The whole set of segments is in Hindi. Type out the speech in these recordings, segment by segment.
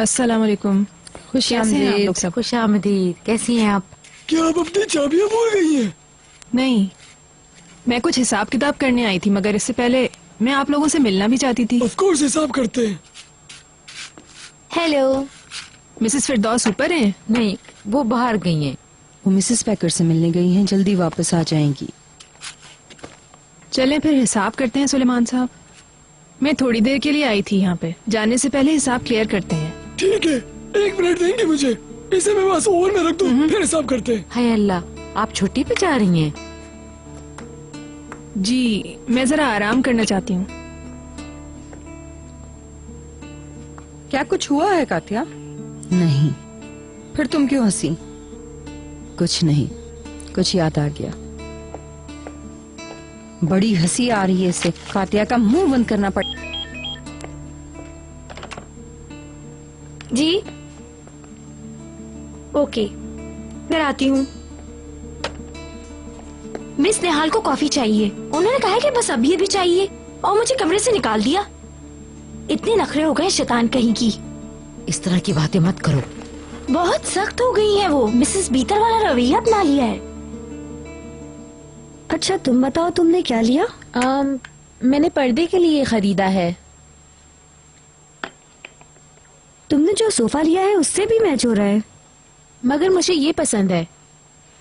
अस्सलाम वालेकुम। कैसे हैं आप लोग सब? खुशामदीद। कैसी हैं आप? क्या आप अपनी चाबियां भूल गई हैं? नहीं, मैं कुछ हिसाब किताब करने आई थी, मगर इससे पहले मैं आप लोगों से मिलना भी चाहती थी। ऑफ कोर्स हिसाब करते हैं। हेलो। मिसेस फिरदौस ऊपर हैं? नहीं, वो बाहर गई हैं। वो मिसेस पैकर से मिलने गई हैं, जल्दी वापस आ जाएंगी। चलें फिर हिसाब करते हैं सुलेमान साहब। मैं थोड़ी देर के लिए आई थी यहाँ पे, जाने से पहले हिसाब क्लियर करते हैं। ठीक है, 1 मिनट देंगे मुझे? इसे मैं बस ओवन में रख दूं, फिर हिसाब करते हैं। हाय अल्लाह, आप छुट्टी पे जा रही हैं? जी, मैं जरा आराम करना चाहती हूँ। क्या कुछ हुआ है कातिया? नहीं। फिर तुम क्यों हंसी? कुछ नहीं, कुछ याद आ गया। बड़ी हंसी आ रही है इससे। कातिया का मुंह बंद करना पड़। जी ओके, मैं आती हूँ। मिस नेहाल को कॉफी चाहिए। उन्होंने कहा कि बस अभी अभी चाहिए और मुझे कमरे से निकाल दिया। इतने नखरे हो गए शैतान कहीं की। इस तरह की बातें मत करो। बहुत सख्त हो गई है वो। मिसेस बीतर वाला रवैया अपना लिया है। अच्छा तुम बताओ, तुमने क्या लिया? मैंने पर्दे के लिए खरीदा है। तुमने जो सोफा लिया है उससे भी मैच हो रहा है। मगर मुझे ये पसंद है।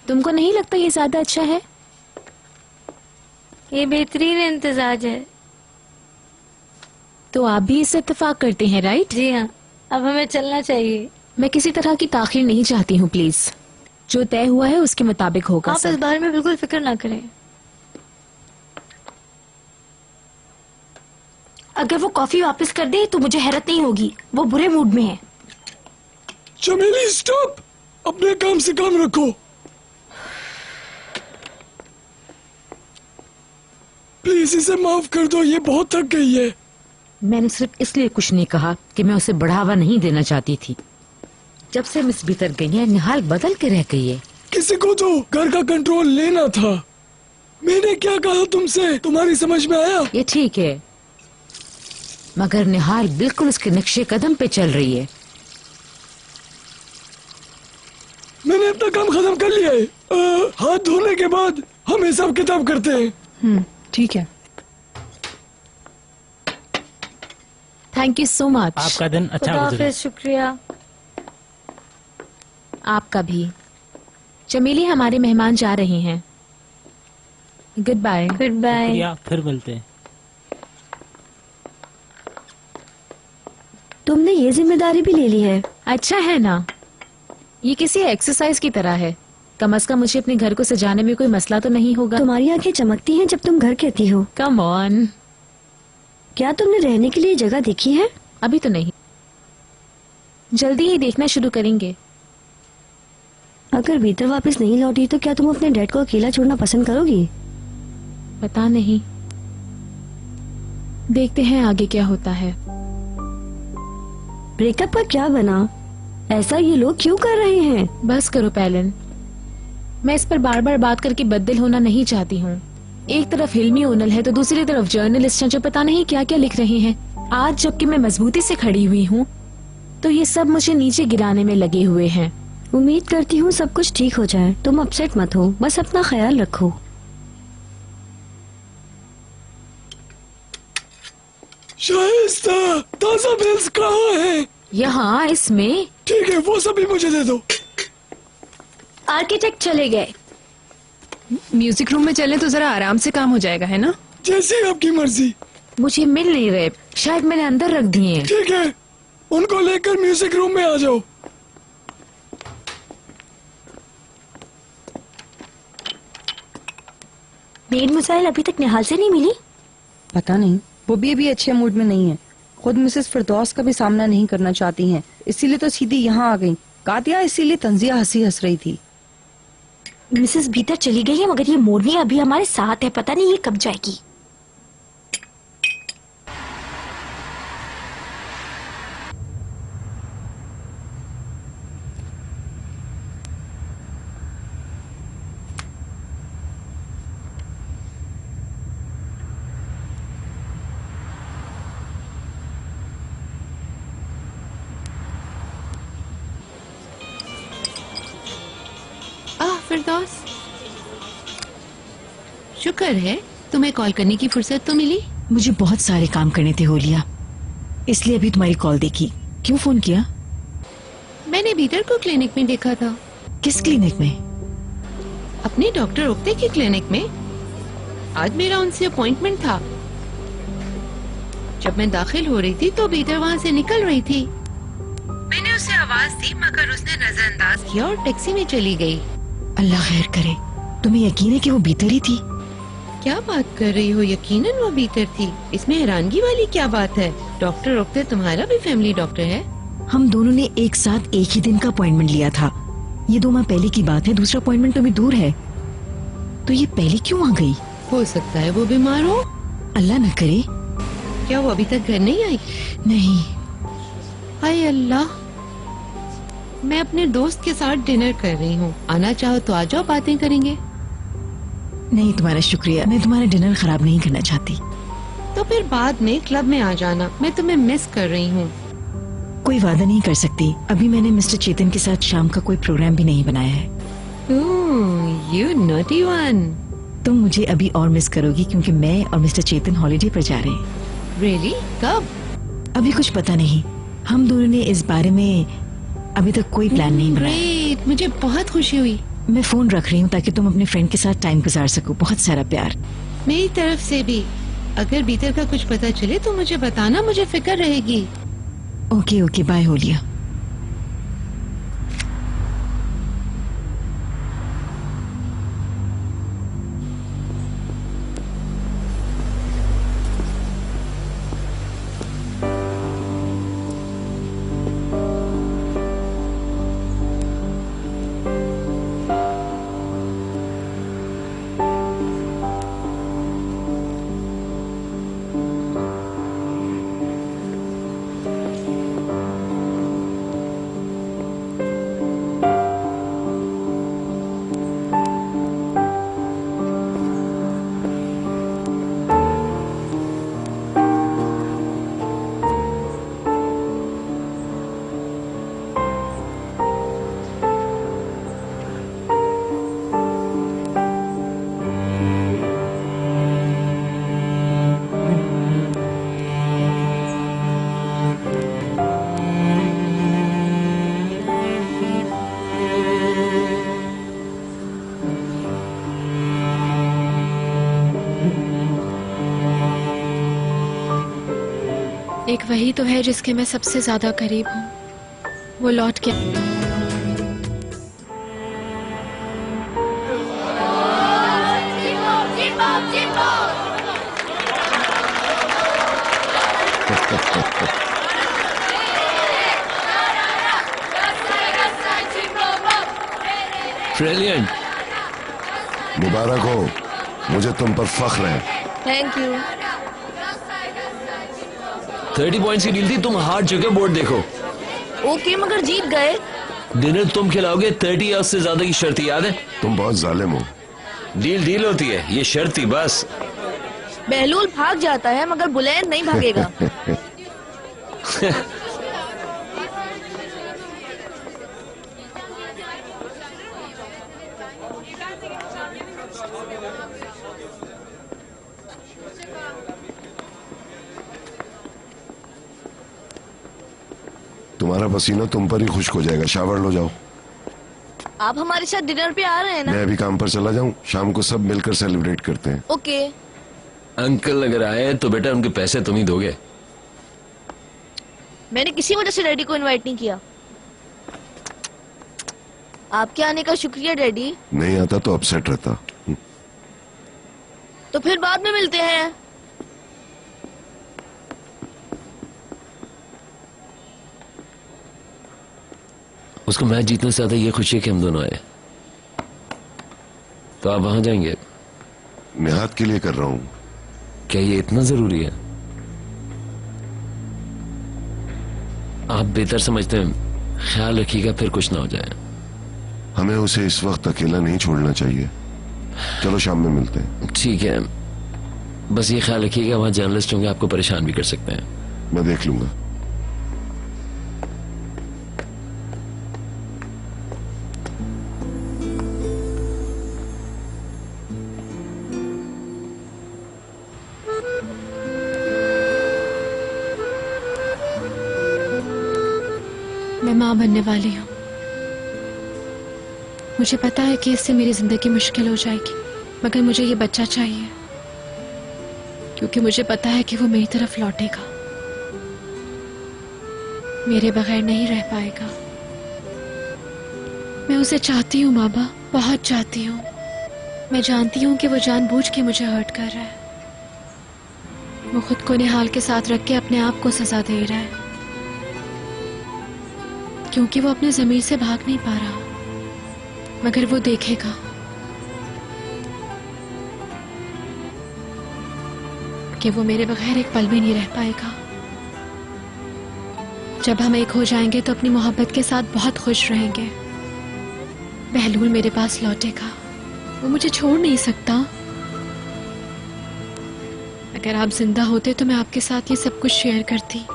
तुमको नहीं लगता ये ज्यादा अच्छा है? ये बेहतरीन इंतजाज है। तो आप भी इससे इत्तेफाक करते हैं, राइट? जी हाँ, अब हमें चलना चाहिए। मैं किसी तरह की ताखीर नहीं चाहती हूँ, प्लीज। जो तय हुआ है उसके मुताबिक होगा। आप इस बारे में बिल्कुल फिक्र ना करें। अगर वो कॉफी वापस कर दे तो मुझे हैरत नहीं होगी। वो बुरे मूड में है। चमेली स्टॉप, अपने काम से काम रखो प्लीज। इसे माफ कर दो, ये बहुत थक गई है। मैंने सिर्फ इसलिए कुछ नहीं कहा कि मैं उसे बढ़ावा नहीं देना चाहती थी। जब से मिस भीतर गई है, निहाल बदल के रह गई है। किसी को तो घर का कंट्रोल लेना था। मैंने क्या कहा तुमसे? तुम्हारी समझ में आया? ये ठीक है, मगर निहाल बिल्कुल उसके नक्शे कदम पे चल रही है। मैंने अपना काम खत्म कर लिया है। हाथ धोने के बाद हम हिसाब किताब करते हैं। ठीक है। Thank you so much. आपका दिन अच्छा गुजरे। शुक्रिया। आपका भी। चमेली, हमारे मेहमान जा रहे हैं। Goodbye. Goodbye. शुक्रिया, फिर मिलते हैं। तुमने ये जिम्मेदारी भी ले ली है। अच्छा है ना, ये किसी एक्सरसाइज की तरह है। कम से कम मुझे अपने घर को सजाने में कोई मसला तो नहीं होगा। तुम्हारी आंखें चमकती हैं जब तुम घर कहती हो। Come on. क्या तुमने रहने के लिए जगह देखी है? अभी तो नहीं, जल्दी ही देखना शुरू करेंगे। अगर भीतर वापस नहीं लौटी तो क्या तुम अपने डैड को अकेला छोड़ना पसंद करोगी? पता नहीं, देखते हैं आगे क्या होता है। ब्रेकअप का क्या बना? ऐसा ये लोग क्यों कर रहे हैं? बस करो पैलन, मैं इस पर बार बार बात करके बदल होना नहीं चाहती हूँ। एक तरफ हिल्मी ओनल है तो दूसरी तरफ जर्नलिस्ट हैं जो पता नहीं क्या क्या लिख रहे हैं। आज जबकि मैं मजबूती से खड़ी हुई हूँ तो ये सब मुझे नीचे गिराने में लगे हुए हैं। उम्मीद करती हूँ सब कुछ ठीक हो जाए। तुम अपसेट मत हो, बस अपना ख्याल रखो। शाइस्ता, ताजा बिल्स कहाँ है? यहाँ इसमें। ठीक है, वो सभी मुझे दे दो। आर्किटेक्ट चले गए। म्यूजिक रूम में चलें तो जरा आराम से काम हो जाएगा, है ना? जैसी आपकी मर्जी। मुझे मिल नहीं रहे, शायद मैंने अंदर रख दिए हैं। ठीक है, उनको लेकर म्यूजिक रूम में आ जाओ। मेड मुसाइल अभी तक निहाल से नहीं मिली। पता नहीं, वो भी अभी अच्छे मूड में नहीं है। खुद मिसेस फिरदौस का भी सामना नहीं करना चाहती हैं, इसीलिए तो सीधी यहाँ आ गई। कातिया इसीलिए तंजिया हंसी हंस रही थी। मिसेस भीतर चली गई है मगर ये मोरनी अभी हमारे साथ है। पता नहीं ये कब जाएगी। फिरदौस, शुक्र है तुम्हें कॉल करने की फुर्सत तो मिली। मुझे बहुत सारे काम करने थे होलिया, इसलिए अभी तुम्हारी कॉल देखी। क्यों फोन किया? मैंने बीटर को क्लिनिक में देखा था। किस क्लिनिक में? अपने डॉक्टर उक्ते की क्लिनिक में। आज मेरा उनसे अपॉइंटमेंट था। जब मैं दाखिल हो रही थी तो बीटर वहाँ से निकल रही थी। मैंने उसे आवाज दी मगर उसने नजरअंदाज किया और टैक्सी में चली गई। अल्लाह खैर करे। तुम्हें यकीन है कि वो बीतर ही थी? क्या बात कर रही हो? यकीनन वो बीटर थी। इसमें हैरानगी वाली क्या बात है? डॉक्टर उक्ते तुम्हारा भी फैमिली डॉक्टर है। हम दोनों ने एक साथ एक ही दिन का अपॉइंटमेंट लिया था। ये 2 माह पहले की बात है। दूसरा अपॉइंटमेंट तो अभी दूर है। तो ये पहले क्यों आ गई? हो सकता है वो बीमार हो। अल्लाह न करे। क्या वो अभी तक घर नहीं आई? नहीं। हाय अल्लाह, मैं अपने दोस्त के साथ डिनर कर रही हूँ। आना चाहो तो आ जाओ, बातें करेंगे। नहीं, तुम्हारा शुक्रिया। मैं तुम्हारा डिनर खराब नहीं करना चाहती। तो फिर बाद में क्लब में आ जाना। मैं तुम्हें मिस कर रही हूँ। कोई वादा नहीं कर सकती। अभी मैंने मिस्टर चेतन के साथ शाम का कोई प्रोग्राम भी नहीं बनाया है। You naughty one. तुम मुझे अभी और मिस करोगी क्योंकि मैं और मिस्टर चेतन हॉलिडे पर जा रहे हैं। Really? कब? अभी कुछ पता नहीं। हम दोनों ने इस बारे में अभी तक कोई प्लान नहीं बनाया। Great. मुझे बहुत खुशी हुई। मैं फोन रख रही हूँ ताकि तुम अपने फ्रेंड के साथ टाइम गुजार सको। बहुत सारा प्यार। मेरी तरफ से भी। अगर बीतर का कुछ पता चले तो मुझे बताना, मुझे फिक्र रहेगी। ओके ओके, बाय होलिया। एक वही तो है जिसके मैं सबसे ज्यादा करीब हूँ। वो लौट के ब्रिलियंट। मुबारक हो, मुझे तुम पर फख्र है। Thank you. 30 पॉइंट्स की डील थी, तुम हार चुके हो। बोर्ड देखो। ओके, मगर जीत गए। डिनर तुम खिलाओगे। 30 या उससे ज्यादा की शर्त याद है? तुम बहुत जालिम हो। डील डील होती है, ये शर्त थी बस। बहलूल भाग जाता है मगर बुलैन नहीं भागेगा। तुम्हारा पसीना तुम पर ही खुश्क हो जाएगा। शावर लो, जाओ। आप हमारे साथ डिनर पे आ रहे हैं ना? मैं अभी काम पर चला जाऊं, शाम को सब मिलकर सेलिब्रेट करते हैं। ओके। अंकल अगर आए तो बेटा उनके पैसे तुम ही दोगे। मैंने किसी वजह से डैडी को इनवाइट नहीं किया। आपके आने का शुक्रिया डैडी। नहीं आता तो अपसेट रहता। तो फिर बाद में मिलते हैं। उसको मैच जीतने से ज्यादा ये खुशी है कि हम दोनों आए। तो आप वहां जाएंगे? निहात के लिए कर रहा हूं। क्या ये इतना जरूरी है? आप बेहतर समझते हैं, ख्याल रखिएगा फिर कुछ ना हो जाए। हमें उसे इस वक्त अकेला नहीं छोड़ना चाहिए। चलो शाम में मिलते हैं। ठीक है, बस ये ख्याल रखिएगा वहां जर्नलिस्ट होंगे, आपको परेशान भी कर सकते हैं। मैं देख लूंगा। माँ बनने वाली हूँ। मुझे पता है कि इससे मेरी जिंदगी मुश्किल हो जाएगी, मगर मुझे ये बच्चा चाहिए क्योंकि मुझे पता है कि वो मेरी तरफ लौटेगा, मेरे बगैर नहीं रह पाएगा। मैं उसे चाहती हूँ बाबा, बहुत चाहती हूँ। मैं जानती हूँ कि वो जानबूझ के मुझे हर्ट कर रहा है। वो खुद को निहाल के साथ रख के अपने आप को सजा दे रहा है क्योंकि वो अपने ज़मीर से भाग नहीं पा रहा, मगर वो देखेगा कि वो मेरे बगैर एक पल भी नहीं रह पाएगा। जब हम एक हो जाएंगे तो अपनी मोहब्बत के साथ बहुत खुश रहेंगे। बहलूल मेरे पास लौटेगा, वो मुझे छोड़ नहीं सकता। अगर आप जिंदा होते तो मैं आपके साथ ये सब कुछ शेयर करती।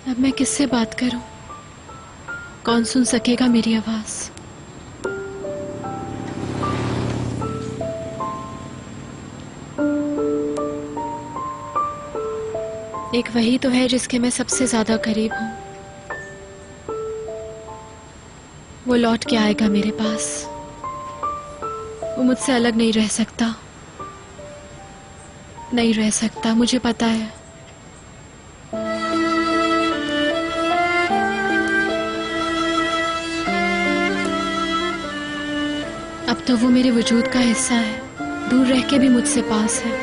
अब मैं किससे बात करूं? कौन सुन सकेगा मेरी आवाज? एक वही तो है जिसके मैं सबसे ज्यादा करीब हूं। वो लौट के आएगा मेरे पास। वो मुझसे अलग नहीं रह सकता, नहीं रह सकता, मुझे पता है। अब तो वो मेरे वजूद का हिस्सा है, दूर रह के भी मुझसे पास है।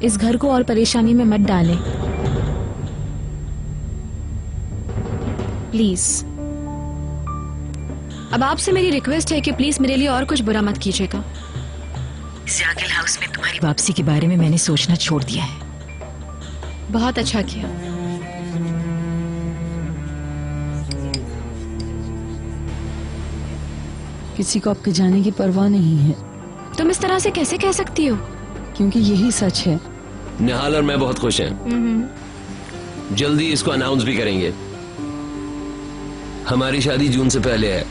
इस घर को और परेशानी में मत डालें प्लीज। अब आपसे मेरी रिक्वेस्ट है कि प्लीज मेरे लिए और कुछ बुरा मत कीजिएगा। इस जाकिल हाउस में तुम्हारी वापसी के बारे में मैंने सोचना छोड़ दिया है। बहुत अच्छा किया। किसी को आपके जाने की परवाह नहीं है। तुम इस तरह से कैसे कह सकती हो? क्योंकि यही सच है। निहाल और मैं बहुत खुश हैं। जल्दी इसको अनाउंस भी करेंगे। हमारी शादी जून से पहले है।